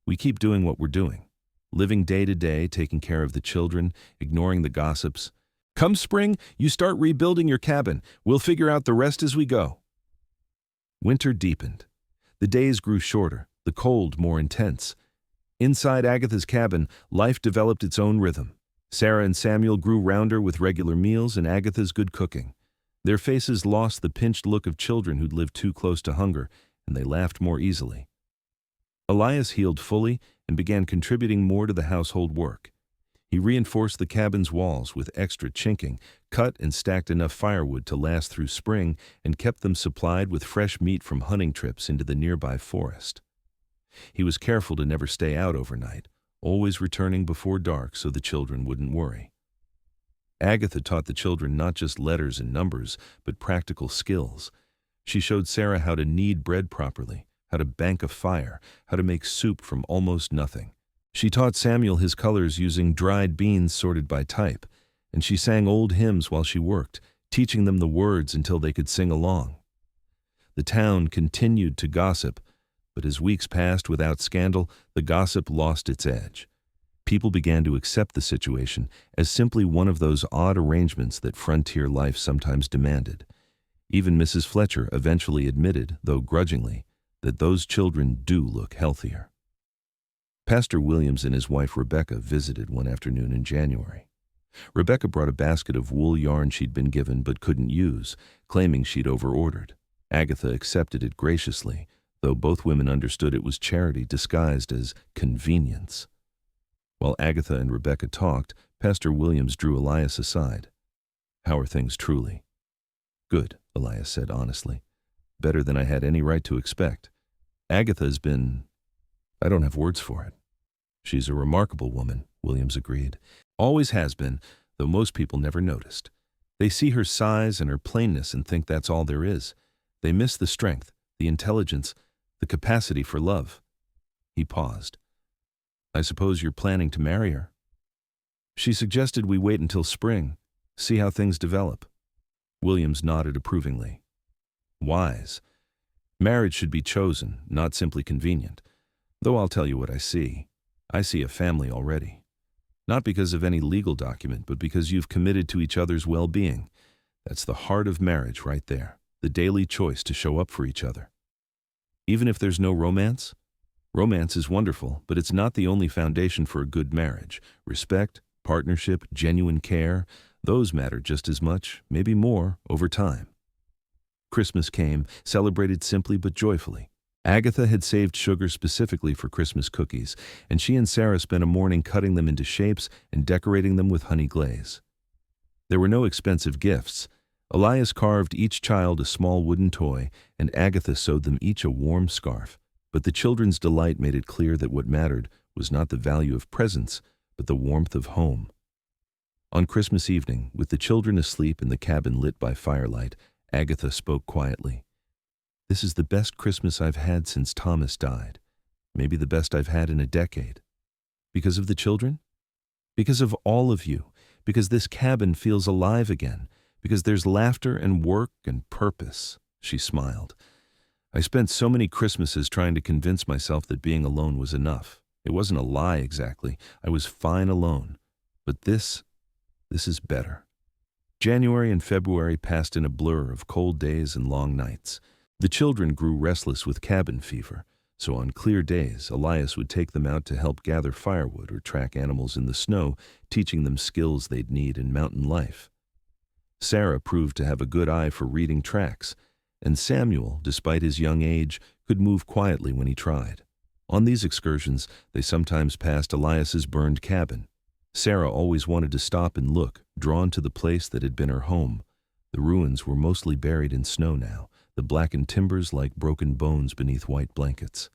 we keep doing what we're doing, living day to day, taking care of the children, ignoring the gossips. Come spring, you start rebuilding your cabin. We'll figure out the rest as we go. Winter deepened. The days grew shorter, the cold more intense. Inside Agatha's cabin, life developed its own rhythm. Sarah and Samuel grew rounder with regular meals and Agatha's good cooking. Their faces lost the pinched look of children who'd lived too close to hunger, and they laughed more easily. Elias healed fully and began contributing more to the household work. He reinforced the cabin's walls with extra chinking, cut and stacked enough firewood to last through spring, and kept them supplied with fresh meat from hunting trips into the nearby forest. He was careful to never stay out overnight, always returning before dark so the children wouldn't worry. Agatha taught the children not just letters and numbers, but practical skills. She showed Sarah how to knead bread properly, how to bank a fire, how to make soup from almost nothing. She taught Samuel his colors using dried beans sorted by type, and she sang old hymns while she worked, teaching them the words until they could sing along. The town continued to gossip, but as weeks passed without scandal, the gossip lost its edge. People began to accept the situation as simply one of those odd arrangements that frontier life sometimes demanded. Even Mrs. Fletcher eventually admitted, though grudgingly, that those children do look healthier. Pastor Williams and his wife Rebecca visited one afternoon in January. Rebecca brought a basket of wool yarn she'd been given but couldn't use, claiming she'd overordered. Agatha accepted it graciously, though both women understood it was charity disguised as convenience. While Agatha and Rebecca talked, Pastor Williams drew Elias aside. "How are things truly?" "Good," Elias said honestly. "Better than I had any right to expect. Agatha's been... I don't have words for it." "She's a remarkable woman," Williams agreed. "Always has been, though most people never noticed. They see her size and her plainness and think that's all there is. They miss the strength, the intelligence, the capacity for love." He paused. "I suppose you're planning to marry her?" "She suggested we wait until spring, see how things develop." Williams nodded approvingly. "Wise. Marriage should be chosen, not simply convenient. Though I'll tell you what I see. I see a family already. Not because of any legal document, but because you've committed to each other's well-being. That's the heart of marriage right there, the daily choice to show up for each other. Even if there's no romance? Romance is wonderful, but it's not the only foundation for a good marriage. Respect, partnership, genuine care, those matter just as much, maybe more, over time." Christmas came, celebrated simply but joyfully. Agatha had saved sugar specifically for Christmas cookies, and she and Sarah spent a morning cutting them into shapes and decorating them with honey glaze. There were no expensive gifts. Elias carved each child a small wooden toy, and Agatha sewed them each a warm scarf. But the children's delight made it clear that what mattered was not the value of presents, but the warmth of home. On Christmas evening, with the children asleep in the cabin lit by firelight, Agatha spoke quietly. "This is the best Christmas I've had since Thomas died. Maybe the best I've had in a decade. Because of the children? Because of all of you. Because this cabin feels alive again. Because there's laughter and work and purpose." She smiled. "I spent so many Christmases trying to convince myself that being alone was enough. It wasn't a lie exactly. I was fine alone. But this is better." January and February passed in a blur of cold days and long nights. The children grew restless with cabin fever, so on clear days, Elias would take them out to help gather firewood or track animals in the snow, teaching them skills they'd need in mountain life. Sarah proved to have a good eye for reading tracks, and Samuel, despite his young age, could move quietly when he tried. On these excursions, they sometimes passed Elias's burned cabin. Sarah always wanted to stop and look, drawn to the place that had been her home. The ruins were mostly buried in snow now, the blackened timbers like broken bones beneath white blankets.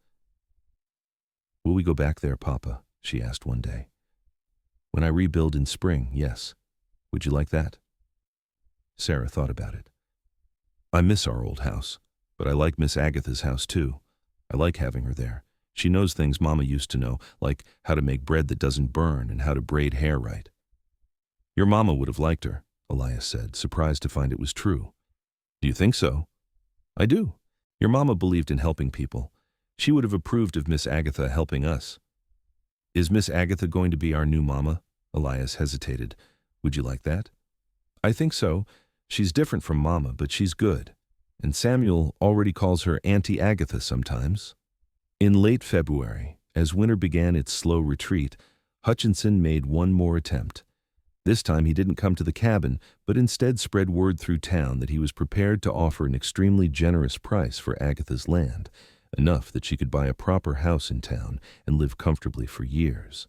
"Will we go back there, Papa?" she asked one day. "When I rebuild in spring, yes. Would you like that?" Sarah thought about it. "I miss our old house, but I like Miss Agatha's house too. I like having her there. She knows things Mama used to know, like how to make bread that doesn't burn and how to braid hair right." "Your Mama would have liked her," Elias said, surprised to find it was true. "Do you think so?" "I do. Your mama believed in helping people. She would have approved of Miss Agatha helping us. Is Miss Agatha going to be our new mama? Elias hesitated. Would you like that? I think so. She's different from mama, but she's good. And Samuel already calls her Auntie Agatha sometimes. In late February, as winter began its slow retreat, Hutchinson made one more attempt. This time he didn't come to the cabin, but instead spread word through town that he was prepared to offer an extremely generous price for Agatha's land, enough that she could buy a proper house in town and live comfortably for years.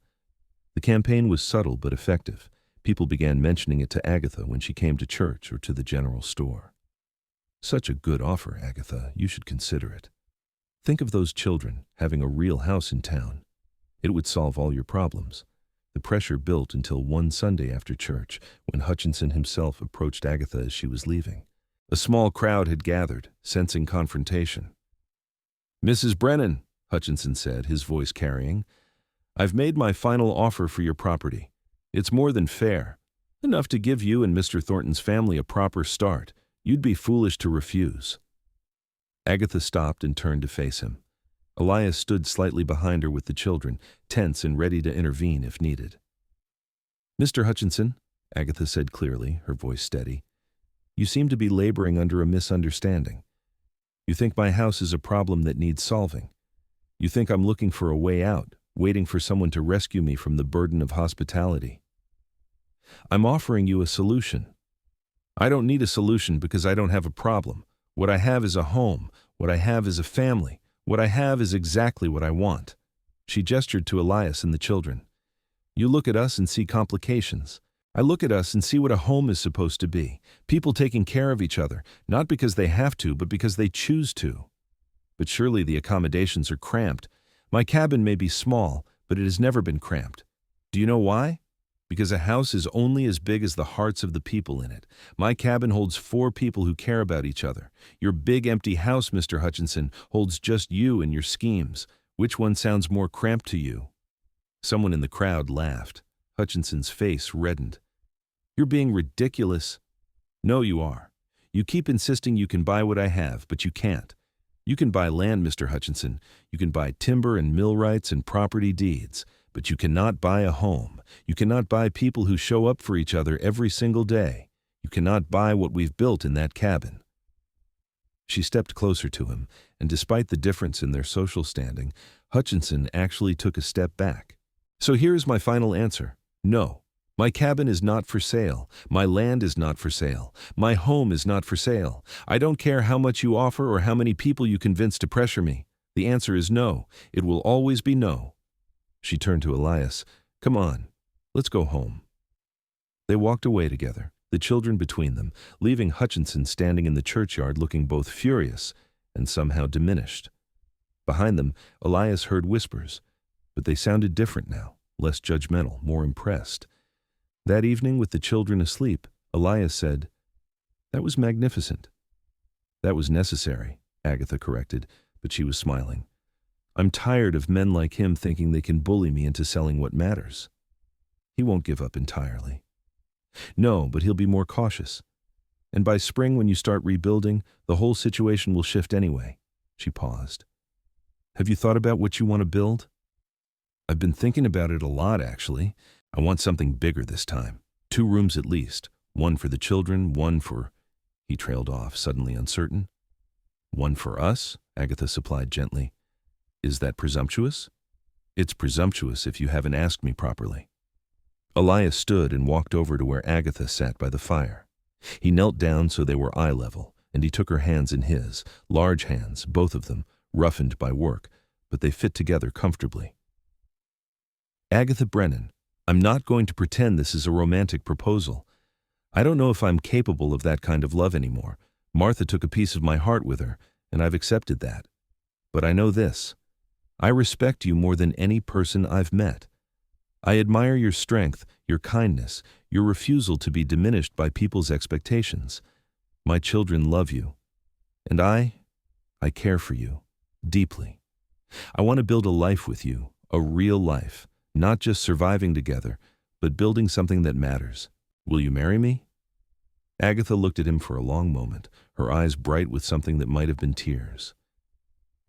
The campaign was subtle but effective. People began mentioning it to Agatha when she came to church or to the general store. Such a good offer, Agatha. You should consider it. Think of those children having a real house in town. It would solve all your problems. The pressure built until one Sunday after church, when Hutchinson himself approached Agatha as she was leaving. A small crowd had gathered, sensing confrontation. Mrs. Brennan, Hutchinson said, his voice carrying, I've made my final offer for your property. It's more than fair. Enough to give you and Mr. Thornton's family a proper start. You'd be foolish to refuse. Agatha stopped and turned to face him. Elias stood slightly behind her with the children, tense and ready to intervene if needed. Mr. Hutchinson, Agatha said clearly, her voice steady, you seem to be laboring under a misunderstanding. You think my house is a problem that needs solving. You think I'm looking for a way out, waiting for someone to rescue me from the burden of hospitality. I'm offering you a solution. I don't need a solution because I don't have a problem. What I have is a home. What I have is a family. What I have is exactly what I want. She gestured to Elias and the children. You look at us and see complications. I look at us and see what a home is supposed to be. People taking care of each other, not because they have to, but because they choose to. But surely the accommodations are cramped. My cabin may be small, but it has never been cramped. Do you know why? Because a house is only as big as the hearts of the people in it. My cabin holds 4 people who care about each other. Your big empty house, Mr. Hutchinson, holds just you and your schemes. Which one sounds more cramped to you? Someone in the crowd laughed. Hutchinson's face reddened. You're being ridiculous. No, you are. You keep insisting you can buy what I have, but you can't. You can buy land, Mr. Hutchinson. You can buy timber and mill rights and property deeds. But you cannot buy a home. You cannot buy people who show up for each other every single day. You cannot buy what we've built in that cabin. She stepped closer to him, and despite the difference in their social standing, Hutchinson actually took a step back. So here is my final answer. No. My cabin is not for sale. My land is not for sale. My home is not for sale. I don't care how much you offer or how many people you convince to pressure me. The answer is no. It will always be no. She turned to Elias. Come on, let's go home. They walked away together, the children between them, leaving Hutchinson standing in the churchyard looking both furious and somehow diminished. Behind them, Elias heard whispers, but they sounded different now, less judgmental, more impressed. That evening, with the children asleep, Elias said, That was magnificent. That was necessary, Agatha corrected, but she was smiling. I'm tired of men like him thinking they can bully me into selling what matters. He won't give up entirely. No, but he'll be more cautious. And by spring, when you start rebuilding, the whole situation will shift anyway. She paused. Have you thought about what you want to build? I've been thinking about it a lot, actually. I want something bigger this time. 2 rooms at least. One for the children, one for... He trailed off, suddenly uncertain. One for us, Agatha supplied gently. Is that presumptuous? It's presumptuous if you haven't asked me properly. Elias stood and walked over to where Agatha sat by the fire. He knelt down so they were eye level, and he took her hands in his, large hands, both of them, roughened by work, but they fit together comfortably. Agatha Brennan, I'm not going to pretend this is a romantic proposal. I don't know if I'm capable of that kind of love anymore. Martha took a piece of my heart with her, and I've accepted that. But I know this. I respect you more than any person I've met. I admire your strength, your kindness, your refusal to be diminished by people's expectations. My children love you. And I care for you, deeply. I want to build a life with you, a real life, not just surviving together, but building something that matters. Will you marry me? Agatha looked at him for a long moment, her eyes bright with something that might have been tears.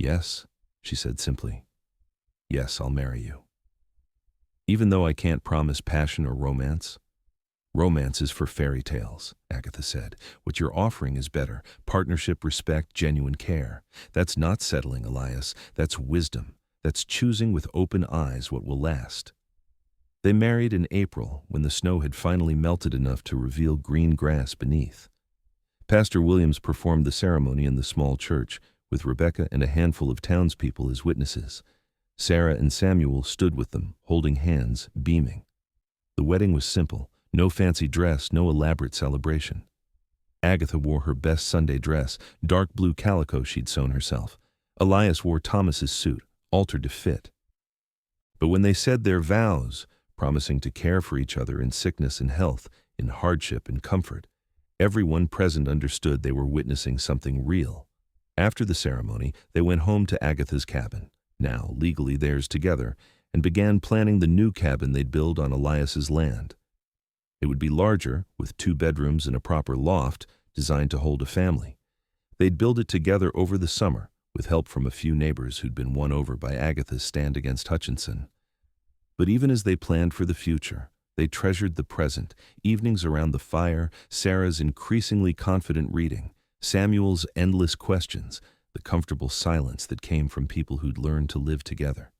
Yes, she said simply. Yes, I'll marry you. Even though I can't promise passion or romance. Romance is for fairy tales, Agatha said. What you're offering is better. Partnership, respect, genuine care. That's not settling, Elias. That's wisdom. That's choosing with open eyes what will last. They married in April, when the snow had finally melted enough to reveal green grass beneath. Pastor Williams performed the ceremony in the small church, with Rebecca and a handful of townspeople as witnesses. Sarah and Samuel stood with them, holding hands, beaming. The wedding was simple. No fancy dress, no elaborate celebration. Agatha wore her best Sunday dress, dark blue calico she'd sewn herself. Elias wore Thomas's suit, altered to fit. But when they said their vows, promising to care for each other in sickness and health, in hardship and comfort, everyone present understood they were witnessing something real. After the ceremony, they went home to Agatha's cabin, now legally theirs together, and began planning the new cabin they'd build on Elias's land. It would be larger, with 2 bedrooms and a proper loft, designed to hold a family. They'd build it together over the summer, with help from a few neighbors who'd been won over by Agatha's stand against Hutchinson. But even as they planned for the future, they treasured the present, evenings around the fire, Sarah's increasingly confident reading, Samuel's endless questions, the comfortable silence that came from people who'd learned to live together.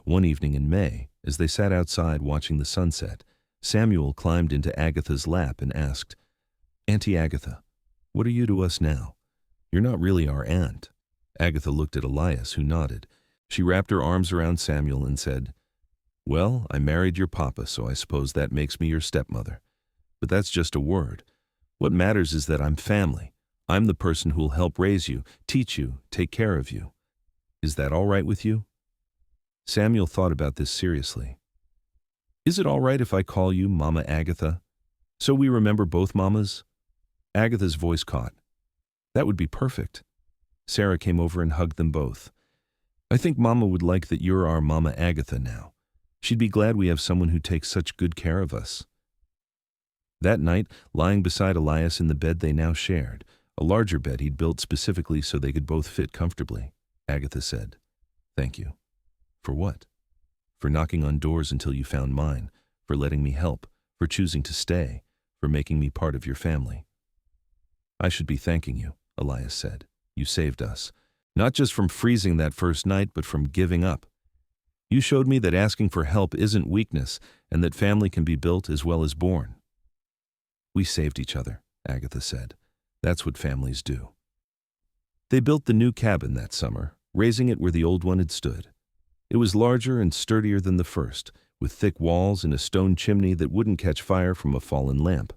One evening in May, as they sat outside watching the sunset, Samuel climbed into Agatha's lap and asked, "Auntie Agatha, what are you to us now? You're not really our aunt." Agatha looked at Elias, who nodded. She wrapped her arms around Samuel and said, "Well, I married your papa, so I suppose that makes me your stepmother. But that's just a word. What matters is that I'm family. I'm the person who'll help raise you, teach you, take care of you. Is that all right with you?" Samuel thought about this seriously. "Is it all right if I call you Mama Agatha? So we remember both mamas?" Agatha's voice caught. "That would be perfect." Sarah came over and hugged them both. "I think Mama would like that you're our Mama Agatha now. She'd be glad we have someone who takes such good care of us." That night, lying beside Elias in the bed they now shared, a larger bed he'd built specifically so they could both fit comfortably, Agatha said, "Thank you." "For what?" "For knocking on doors until you found mine, for letting me help, for choosing to stay, for making me part of your family." "I should be thanking you," Elias said. "You saved us, not just from freezing that first night, but from giving up. You showed me that asking for help isn't weakness and that family can be built as well as born." "We saved each other," Agatha said. "That's what families do." They built the new cabin that summer, raising it where the old one had stood. It was larger and sturdier than the first, with thick walls and a stone chimney that wouldn't catch fire from a fallen lamp.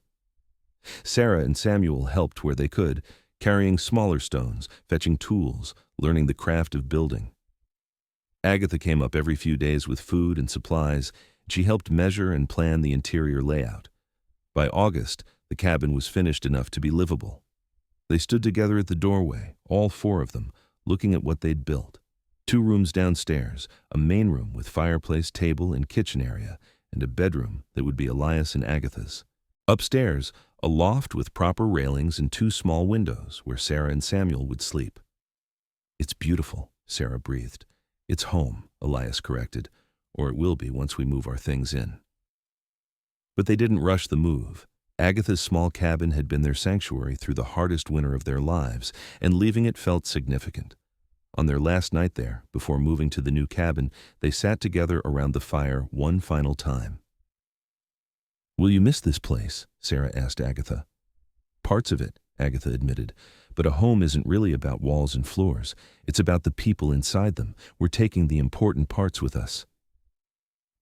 Sarah and Samuel helped where they could, carrying smaller stones, fetching tools, learning the craft of building. Agatha came up every few days with food and supplies. She helped measure and plan the interior layout. By August, the cabin was finished enough to be livable. They stood together at the doorway, all 4 of them, looking at what they'd built. 2 rooms downstairs, a main room with fireplace, table, and kitchen area, and a bedroom that would be Elias and Agatha's. Upstairs, a loft with proper railings and 2 small windows where Sarah and Samuel would sleep. "It's beautiful," Sarah breathed. "It's home," Elias corrected, "or it will be once we move our things in." But they didn't rush the move. Agatha's small cabin had been their sanctuary through the hardest winter of their lives, and leaving it felt significant. On their last night there, before moving to the new cabin, they sat together around the fire one final time. "Will you miss this place?" Sarah asked Agatha. "Parts of it," Agatha admitted, "but a home isn't really about walls and floors. It's about the people inside them. We're taking the important parts with us."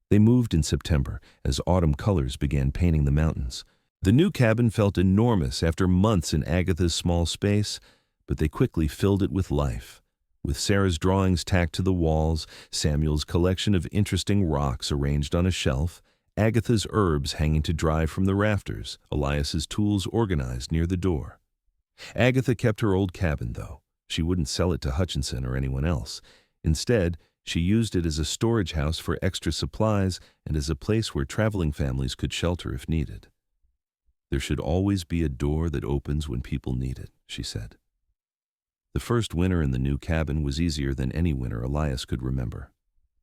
They moved in September, as autumn colors began painting the mountains. The new cabin felt enormous after months in Agatha's small space, but they quickly filled it with life. With Sarah's drawings tacked to the walls, Samuel's collection of interesting rocks arranged on a shelf, Agatha's herbs hanging to dry from the rafters, Elias's tools organized near the door. Agatha kept her old cabin, though. She wouldn't sell it to Hutchinson or anyone else. Instead, she used it as a storage house for extra supplies and as a place where traveling families could shelter if needed. "There should always be a door that opens when people need it," she said. The first winter in the new cabin was easier than any winter Elias could remember.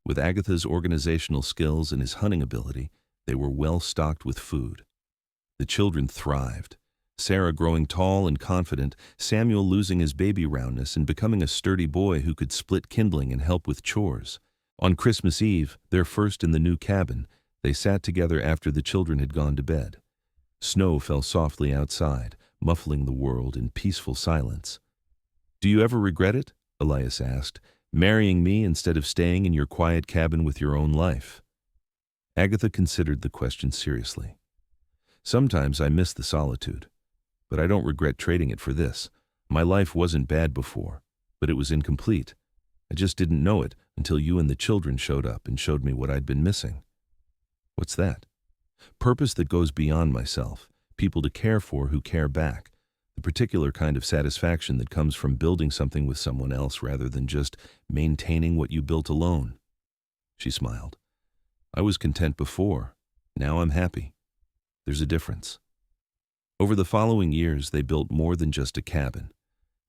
With Agatha's organizational skills and his hunting ability, they were well stocked with food. The children thrived. Sarah growing tall and confident, Samuel losing his baby roundness and becoming a sturdy boy who could split kindling and help with chores. On Christmas Eve, their first in the new cabin, they sat together after the children had gone to bed. Snow fell softly outside, muffling the world in peaceful silence. "Do you ever regret it?" Elias asked, "marrying me instead of staying in your quiet cabin with your own life?" Agatha considered the question seriously. "Sometimes I miss the solitude, but I don't regret trading it for this. My life wasn't bad before, but it was incomplete. I just didn't know it until you and the children showed up and showed me what I'd been missing." "What's that?" "Purpose that goes beyond myself, people to care for who care back, the particular kind of satisfaction that comes from building something with someone else rather than just maintaining what you built alone." She smiled. "I was content before. Now I'm happy. There's a difference." Over the following years, they built more than just a cabin.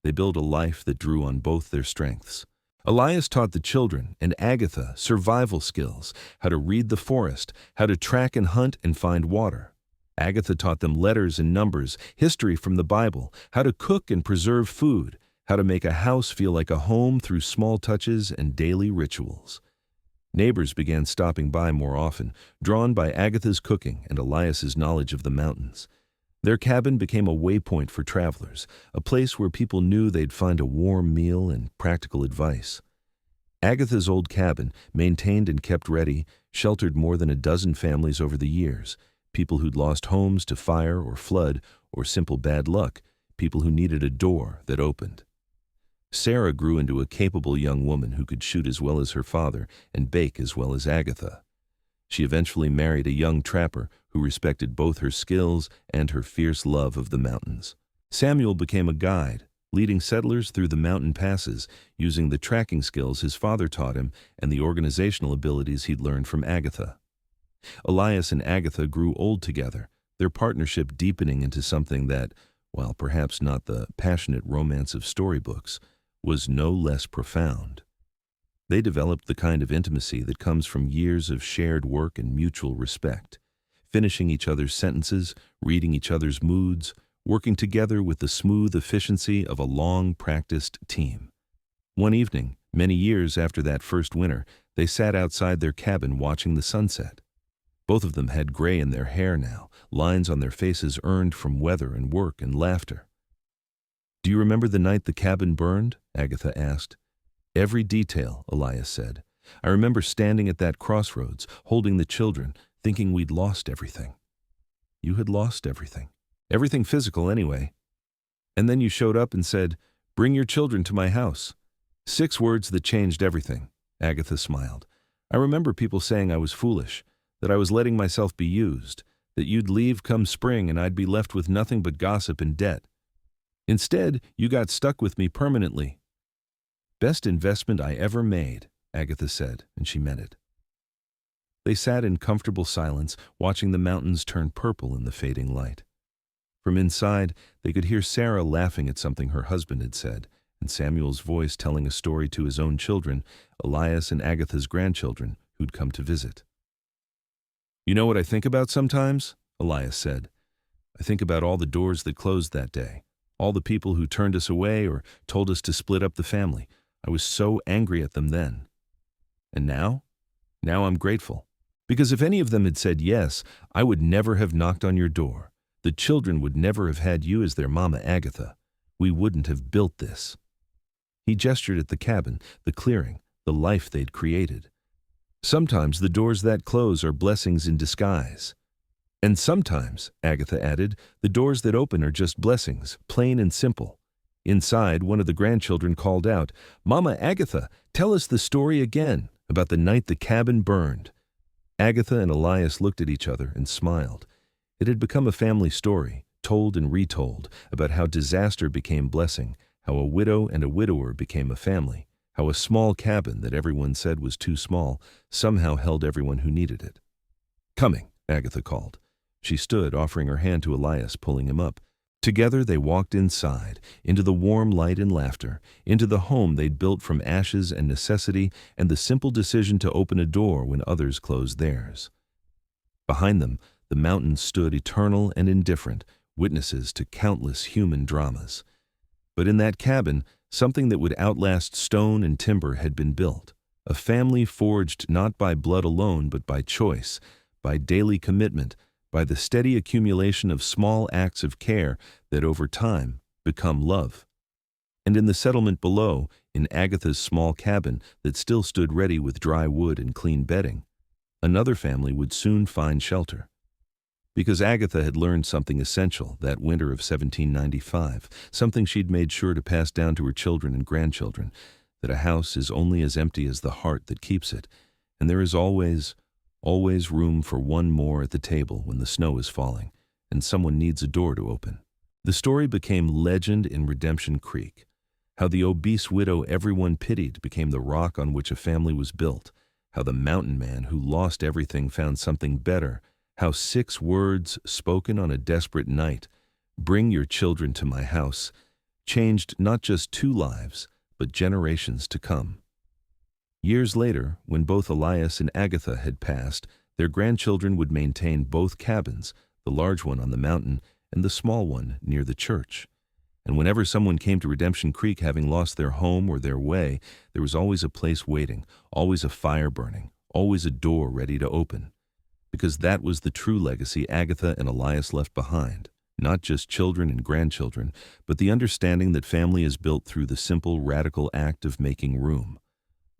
They built a life that drew on both their strengths. Elias taught the children and Agatha survival skills, how to read the forest, how to track and hunt and find water. Agatha taught them letters and numbers, history from the Bible, how to cook and preserve food, how to make a house feel like a home through small touches and daily rituals. Neighbors began stopping by more often, drawn by Agatha's cooking and Elias's knowledge of the mountains. Their cabin became a waypoint for travelers, a place where people knew they'd find a warm meal and practical advice. Agatha's old cabin, maintained and kept ready, sheltered more than a dozen families over the years, people who'd lost homes to fire or flood or simple bad luck, people who needed a door that opened. Sarah grew into a capable young woman who could shoot as well as her father and bake as well as Agatha. She eventually married a young trapper who respected both her skills and her fierce love of the mountains. Samuel became a guide, leading settlers through the mountain passes, using the tracking skills his father taught him and the organizational abilities he'd learned from Agatha. Elias and Agatha grew old together, their partnership deepening into something that, while perhaps not the passionate romance of storybooks, was no less profound. They developed the kind of intimacy that comes from years of shared work and mutual respect, finishing each other's sentences, reading each other's moods, working together with the smooth efficiency of a long-practiced team. One evening, many years after that first winter, they sat outside their cabin watching the sunset. Both of them had gray in their hair now, lines on their faces earned from weather and work and laughter. "Do you remember the night the cabin burned?" Agatha asked. "Every detail," Elias said. "I remember standing at that crossroads, holding the children, thinking we'd lost everything." "You had lost everything. Everything physical, anyway. And then you showed up and said, 'Bring your children to my house.' 6 words that changed everything." Agatha smiled. "I remember people saying I was foolish, that I was letting myself be used, that you'd leave come spring and I'd be left with nothing but gossip and debt. Instead, you got stuck with me permanently." "Best investment I ever made," Agatha said, and she meant it. They sat in comfortable silence, watching the mountains turn purple in the fading light. From inside, they could hear Sarah laughing at something her husband had said, and Samuel's voice telling a story to his own children, Elias and Agatha's grandchildren, who'd come to visit. "You know what I think about sometimes?" Elias said. "I think about all the doors that closed that day, all the people who turned us away or told us to split up the family. I was so angry at them then. And now? Now I'm grateful. Because if any of them had said yes, I would never have knocked on your door. The children would never have had you as their mama Agatha. We wouldn't have built this." He gestured at the cabin, the clearing, the life they'd created. "Sometimes the doors that close are blessings in disguise. And sometimes," Agatha added, "the doors that open are just blessings, plain and simple." Inside, one of the grandchildren called out, "Mama Agatha, tell us the story again about the night the cabin burned." Agatha and Elias looked at each other and smiled. It had become a family story, told and retold, about how disaster became blessing, how a widow and a widower became a family, how a small cabin that everyone said was too small somehow held everyone who needed it. "Coming," Agatha called. She stood, offering her hand to Elias, pulling him up. Together they walked inside, into the warm light and laughter, into the home they'd built from ashes and necessity and the simple decision to open a door when others closed theirs. Behind them, the mountains stood eternal and indifferent, witnesses to countless human dramas. But in that cabin, something that would outlast stone and timber had been built. A family forged not by blood alone but by choice, by daily commitment, by the steady accumulation of small acts of care that over time become love. And in the settlement below, in Agatha's small cabin that still stood ready with dry wood and clean bedding, another family would soon find shelter. Because Agatha had learned something essential that winter of 1795, something she'd made sure to pass down to her children and grandchildren, that a house is only as empty as the heart that keeps it, and there is always room for one more at the table when the snow is falling, and someone needs a door to open. The story became legend in Redemption Creek, how the obese widow everyone pitied became the rock on which a family was built, how the mountain man who lost everything found something better, how 6 words spoken on a desperate night, "Bring your children to my house," changed not just 2 lives, but generations to come. Years later, when both Elias and Agatha had passed, their grandchildren would maintain both cabins, the large one on the mountain and the small one near the church. And whenever someone came to Redemption Creek having lost their home or their way, there was always a place waiting, always a fire burning, always a door ready to open. Because that was the true legacy Agatha and Elias left behind. Not just children and grandchildren, but the understanding that family is built through the simple, radical act of making room,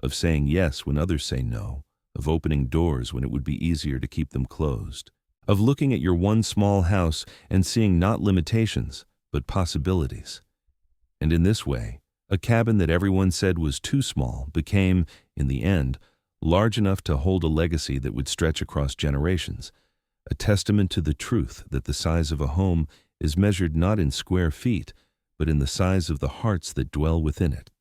of saying yes when others say no, of opening doors when it would be easier to keep them closed, of looking at your one small house and seeing not limitations, but possibilities. And in this way, a cabin that everyone said was too small became, in the end, large enough to hold a legacy that would stretch across generations, a testament to the truth that the size of a home is measured not in square feet, but in the size of the hearts that dwell within it.